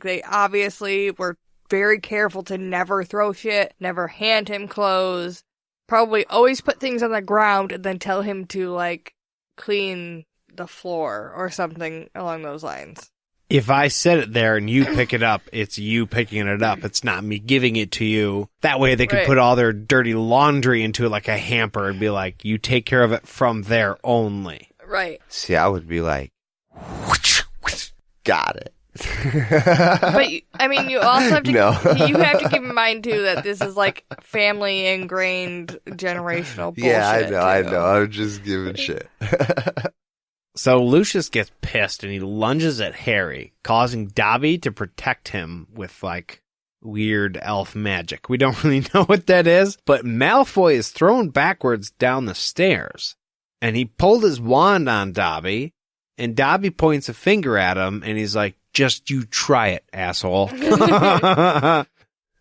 they obviously were very careful to never throw shit, never hand him clothes, probably always put things on the ground and then tell him to, like, clean the floor or something along those lines. If I set it there and you pick it up, it's you picking it up. It's not me giving it to you. That way they can put all their dirty laundry into like a hamper and be like, you take care of it from there only. Right. See, I would be like, got it. But, I mean, you also have to, you have to keep in mind, too, that this is like family ingrained generational bullshit. Yeah, I know. I'm just giving shit. So Lucius gets pissed and he lunges at Harry, causing Dobby to protect him with, like, weird elf magic. We don't really know what that is, but Malfoy is thrown backwards down the stairs. And he pulled his wand on Dobby, and Dobby points a finger at him, and he's like, just you try it, asshole.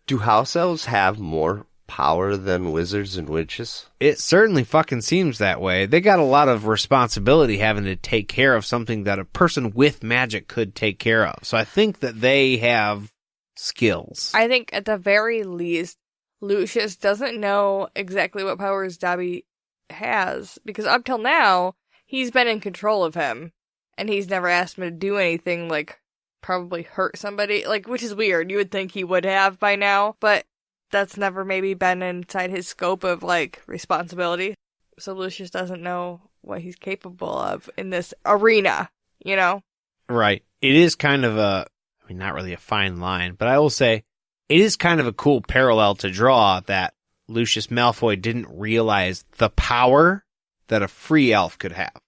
Do house elves have more power than wizards and witches? It certainly fucking seems that way. They got a lot of responsibility having to take care of something that a person with magic could take care of. So I think that they have skills. I think at the very least, Lucius doesn't know exactly what powers Dobby has, because up till now, he's been in control of him, and he's never asked him to do anything, like, probably hurt somebody, like, which is weird. You would think he would have by now, but that's never maybe been inside his scope of, like, responsibility. So Lucius doesn't know what he's capable of in this arena, you know? Right. It is kind of not really a fine line, but I will say it is kind of a cool parallel to draw that Lucius Malfoy didn't realize the power that a free elf could have.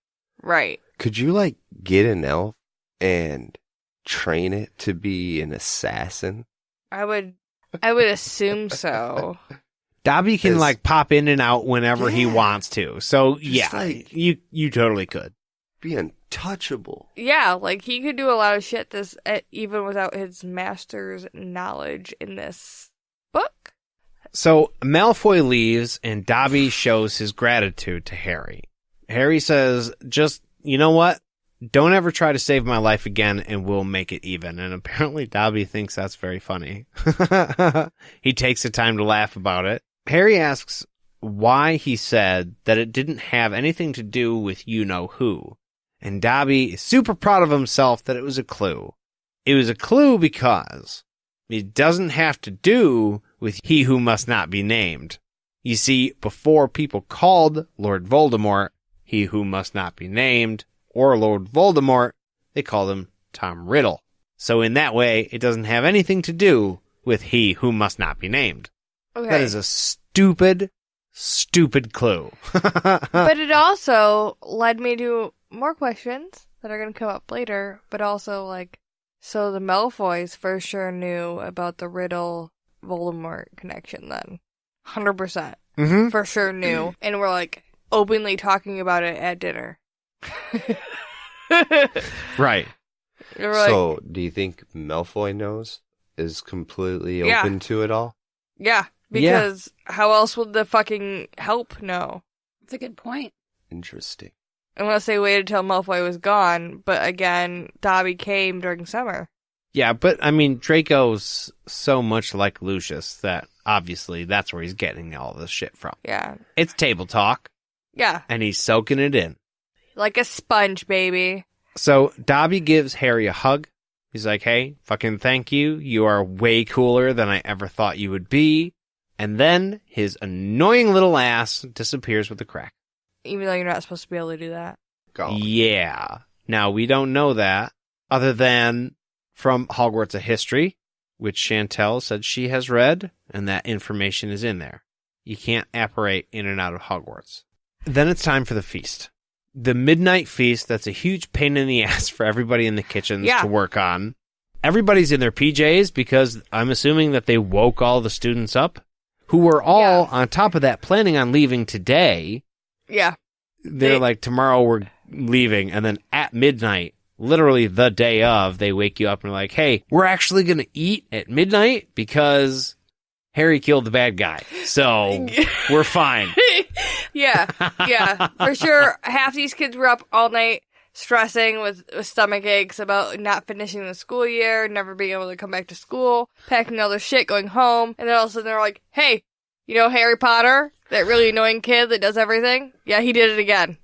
Right. Could you, like, get an elf and train it to be an assassin? I would assume so. Dobby can like pop in and out whenever he wants to. So yeah, like, you totally could be untouchable. Yeah, like he could do a lot of shit even without his master's knowledge in this book. So Malfoy leaves and Dobby shows his gratitude to Harry. Harry says, just, you know what? Don't ever try to save my life again and we'll make it even. And apparently Dobby thinks that's very funny. He takes the time to laugh about it. Harry asks why he said that it didn't have anything to do with you-know-who. And Dobby is super proud of himself that it was a clue. It was a clue because it doesn't have to do with he who must not be named. You see, before people called Lord Voldemort he who must not be named, or Lord Voldemort, they called him Tom Riddle. So in that way, it doesn't have anything to do with he who must not be named. Okay. That is a stupid clue. But it also led me to more questions that are going to come up later, but also like, so the Malfoys for sure knew about the Riddle-Voldemort connection then. 100%. Mm-hmm. For sure knew. And we're like openly talking about it at dinner. Right. So, do you think Malfoy knows? Is completely open to it all? Yeah, because how else would the fucking help know? That's a good point. Interesting. Unless they waited till Malfoy was gone, but again, Dobby came during summer. Yeah, but I mean, Draco's so much like Lucius that obviously that's where he's getting all this shit from. Yeah. It's table talk. Yeah. And he's soaking it in. Like a sponge, baby. So Dobby gives Harry a hug. He's like, hey, fucking thank you. You are way cooler than I ever thought you would be. And then his annoying little ass disappears with a crack. Even though you're not supposed to be able to do that. Yeah. Now, we don't know that other than from Hogwarts A History, which Shantell said she has read, and that information is in there. You can't apparate in and out of Hogwarts. Then it's time for the feast. The midnight feast, that's a huge pain in the ass for everybody in the kitchens to work on. Everybody's in their PJs because I'm assuming that they woke all the students up who were all, on top of that, planning on leaving today. Yeah. They're like, tomorrow we're leaving. And then at midnight, literally the day of, they wake you up and are like, hey, we're actually going to eat at midnight because Harry killed the bad guy. So we're fine. Yeah, for sure. Half these kids were up all night stressing with stomach aches about not finishing the school year, never being able to come back to school, packing all their shit, going home, and then all of a sudden they're like, hey, you know Harry Potter? That really annoying kid that does everything? Yeah, he did it again.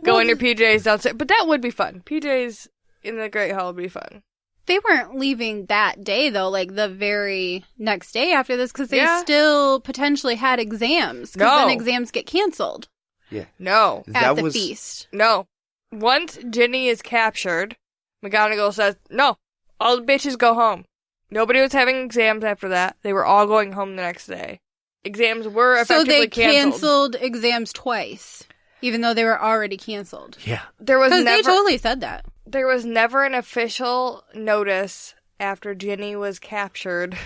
Go in your PJs downstairs. But that would be fun. PJs in the Great Hall would be fun. They weren't leaving that day, though, like the very next day after this, because they still potentially had exams. Because then exams get canceled. Yeah. No. At the feast. No. Once Ginny is captured, McGonagall says, no, all the bitches go home. Nobody was having exams after that. They were all going home the next day. Exams were effectively canceled. So they canceled exams twice, even though they were already canceled. Yeah. Because they totally said that. There was never an official notice after Ginny was captured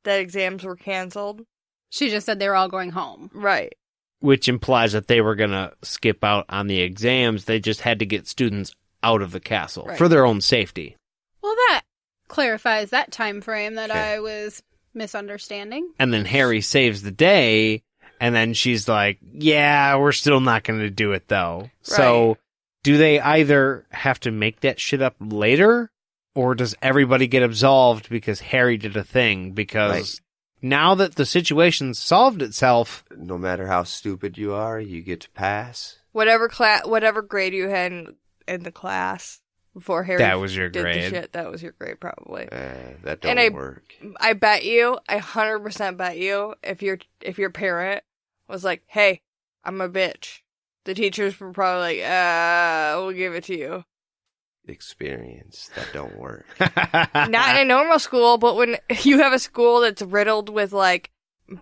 that exams were canceled. She just said they were all going home. Right. Which implies that they were going to skip out on the exams. They just had to get students out of the castle for their own safety. Well, that clarifies that time frame that I was misunderstanding. And then Harry saves the day, and then she's like, yeah, we're still not going to do it, though. Right. So do they either have to make that shit up later, or does everybody get absolved because Harry did a thing? Because now that the situation's solved itself... No matter how stupid you are, you get to pass. Whatever grade you had in the class before Harry that was your did grade. The shit, that was your grade, probably. That don't work. I bet you, I 100% bet you, if your parent was like, hey, I'm a bitch, the teachers were probably like, we'll give it to you. Experience. That don't work. Not in a normal school, but when you have a school that's riddled with, like,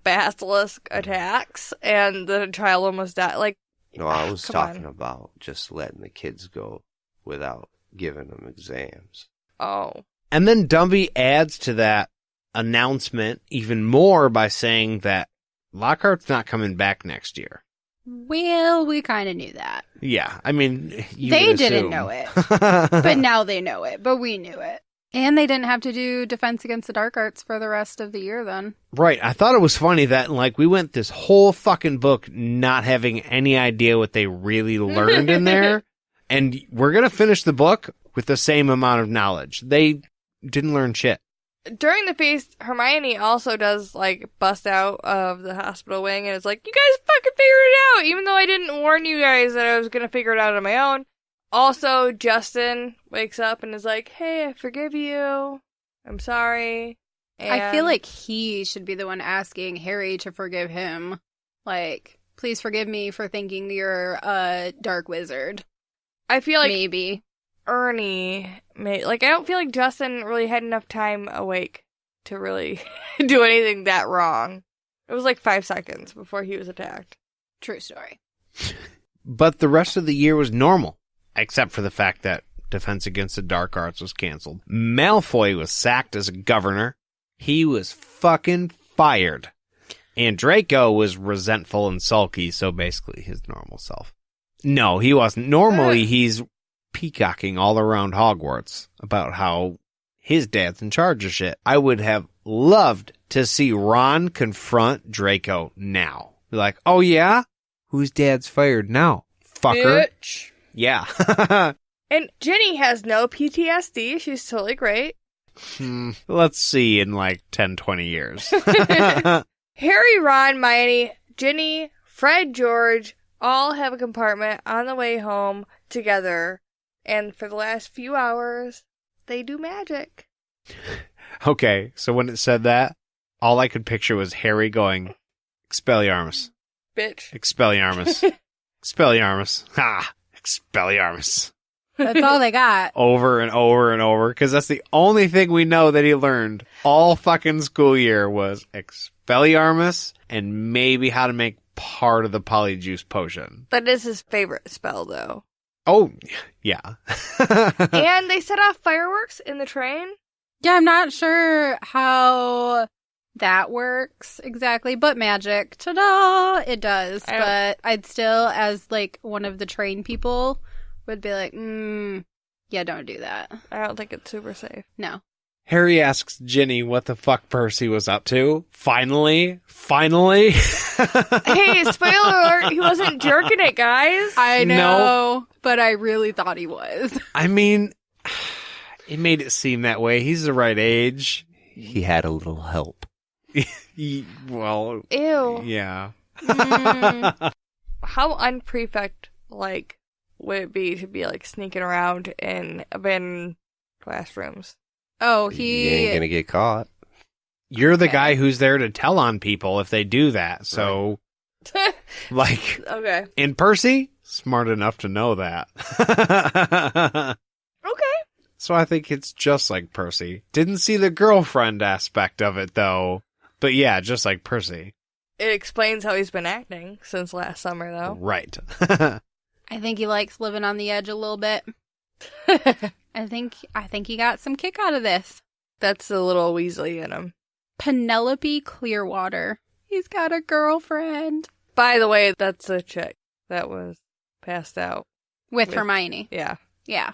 basilisk attacks and the child almost died, like... No, I was talking about just letting the kids go without giving them exams. Oh. And then Dumby adds to that announcement even more by saying that Lockhart's not coming back next year. Well, we kind of knew that. Yeah, I mean, they didn't know it, but now they know it, but we knew it. And they didn't have to do Defense Against the Dark Arts for the rest of the year then. Right. I thought it was funny that, like, we went this whole fucking book not having any idea what they really learned in there. And we're going to finish the book with the same amount of knowledge. They didn't learn shit. During the feast, Hermione also does, like, bust out of the hospital wing and is like, you guys fucking figured it out, even though I didn't warn you guys that I was going to figure it out on my own. Also, Justin wakes up and is like, hey, I forgive you. I'm sorry. And I feel like he should be the one asking Harry to forgive him. Like, please forgive me for thinking you're a dark wizard. I feel like maybe Ernie I don't feel like Justin really had enough time awake to really do anything that wrong. It was like 5 seconds before he was attacked. True story. But the rest of the year was normal, except for the fact that Defense Against the Dark Arts was canceled. Malfoy was sacked as a governor. He was fucking fired. And Draco was resentful and sulky, so basically his normal self. No, he wasn't. Normally, he's peacocking all around Hogwarts about how his dad's in charge of shit. I would have loved to see Ron confront Draco now. Be like, oh yeah? Whose dad's fired now? Fucker. Bitch. Yeah. And Ginny has no PTSD. She's totally great. Let's see in like 10, 20 years. Harry, Ron, Hermione, Ginny, Fred, George all have a compartment on the way home together. And for the last few hours, they do magic. Okay, so when it said that, all I could picture was Harry going, Expelliarmus. Bitch. Expelliarmus. Expelliarmus. Ha! Expelliarmus. That's all they got. Over and over and over, because that's the only thing we know that he learned all fucking school year was Expelliarmus and maybe how to make part of the polyjuice potion. That is his favorite spell, though. Oh, yeah. And they set off fireworks in the train. Yeah, I'm not sure how that works exactly, but magic. Ta-da! It does. But I'd still, as like one of the train people, would be like, yeah, don't do that. I don't think it's super safe. No. Harry asks Ginny what the fuck Percy was up to. Finally. Hey, spoiler alert, he wasn't jerking it, guys. I know, but I really thought he was. I mean, it made it seem that way. He's the right age. He had a little help. Well, Ew. yeah. How unprefect-like would it be to be, like, sneaking around in abandoned classrooms? Oh, He ain't gonna get caught. You're the guy who's there to tell on people if they do that. So, like, Okay. in Percy, smart enough to know that. Okay. So I think it's just like Percy. Didn't see the girlfriend aspect of it, though. But yeah, just like Percy. It explains how he's been acting since last summer, though. Right. I think he likes living on the edge a little bit. I think he got some kick out of this. That's the little Weasley in him. Penelope Clearwater. He's got a girlfriend. By the way, that's the chick that was passed out. With Hermione. Yeah. Yeah.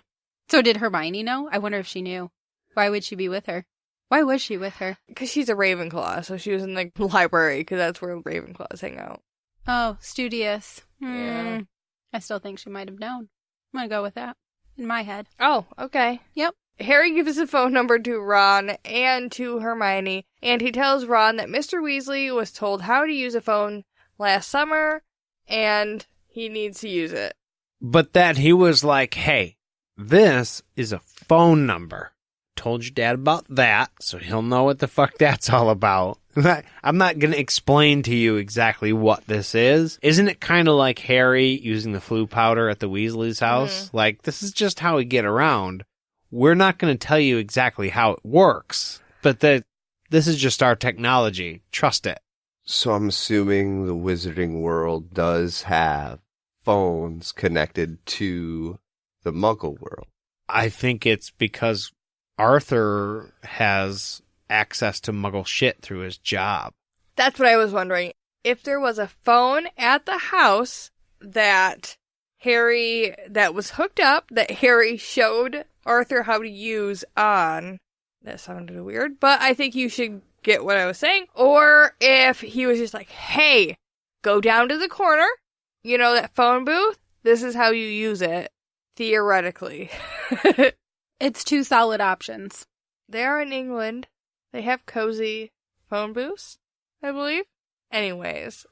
So did Hermione know? I wonder if she knew. Why would she be with her? Why was she with her? Because she's a Ravenclaw, so she was in the library, because that's where Ravenclaws hang out. Oh, studious. Yeah. I still think she might have known. I'm going to go with that. In my head. Oh, okay. Yep. Harry gives his phone number to Ron and to Hermione, and he tells Ron that Mr. Weasley was told how to use a phone last summer, and he needs to use it. But that he was like, hey, this is a phone number. Told your dad about that, so he'll know what the fuck that's all about. I'm not going to explain to you exactly what this is. Isn't it kind of like Harry using the flu powder at the Weasley's house? Mm-hmm. Like, this is just how we get around. We're not going to tell you exactly how it works, but this is just our technology. Trust it. So I'm assuming the wizarding world does have phones connected to the Muggle world. I think it's because Arthur has access to Muggle shit through his job. That's what I was wondering. If there was a phone at the house that was hooked up, that Harry showed Arthur how to use on, that sounded weird, but I think you should get what I was saying. Or if he was just like, hey, go down to the corner, you know, that phone booth, this is how you use it, theoretically. It's two solid options. They are in England. They have cozy phone booths, I believe. Anyways.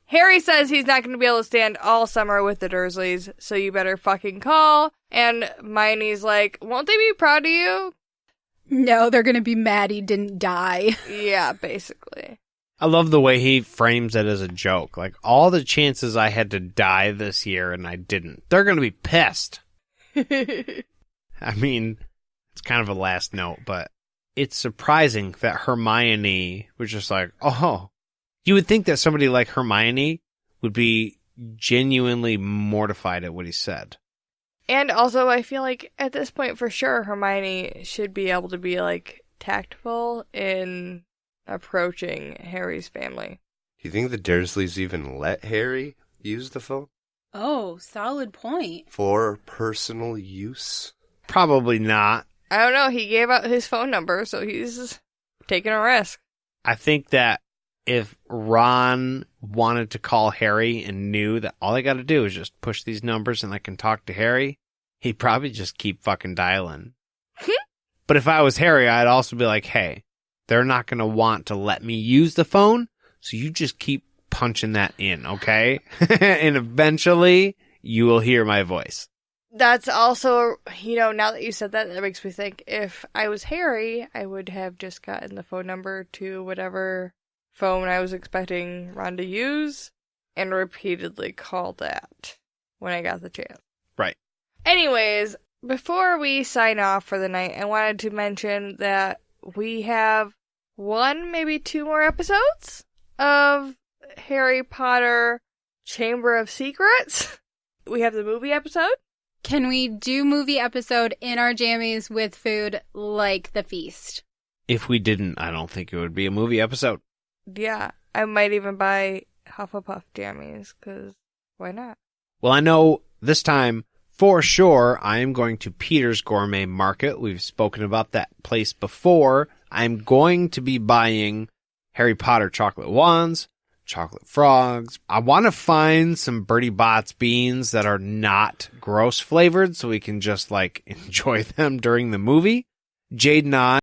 Harry says he's not going to be able to stand all summer with the Dursleys, so you better fucking call. And Hermione's like, won't they be proud of you? No, they're going to be mad he didn't die. Yeah, basically. I love the way he frames it as a joke. Like, all the chances I had to die this year and I didn't. They're going to be pissed. I mean, it's kind of a last note, but it's surprising that Hermione was just like, oh, you would think that somebody like Hermione would be genuinely mortified at what he said. And also, I feel like at this point, for sure, Hermione should be able to be, like, tactful in approaching Harry's family. Do you think the Dursleys even let Harry use the phone? Oh, solid point. For personal use? Probably not. I don't know, he gave out his phone number, so he's taking a risk. I think that if Ron wanted to call Harry and knew that all I got to do is just push these numbers and I can talk to Harry, he'd probably just keep fucking dialing. But if I was Harry, I'd also be like, hey, they're not going to want to let me use the phone, so you just keep punching that in, okay? And eventually, you will hear my voice. That's also, you know, now that you said that, that makes me think, if I was Harry, I would have just gotten the phone number to whatever phone I was expecting Ron to use, and repeatedly called that when I got the chance. Right. Anyways, before we sign off for the night, I wanted to mention that we have one, maybe two more episodes of Harry Potter Chamber of Secrets. We have the movie episode. Can we do movie episode in our jammies with food like The Feast? If we didn't, I don't think it would be a movie episode. Yeah, I might even buy Hufflepuff jammies, because why not? Well, I know this time For sure, I am going to Peter's Gourmet Market. We've spoken about that place before. I'm going to be buying Harry Potter chocolate wands, chocolate frogs. I want to find some Bertie Bott's beans that are not gross flavored so we can just like enjoy them during the movie. Jade and I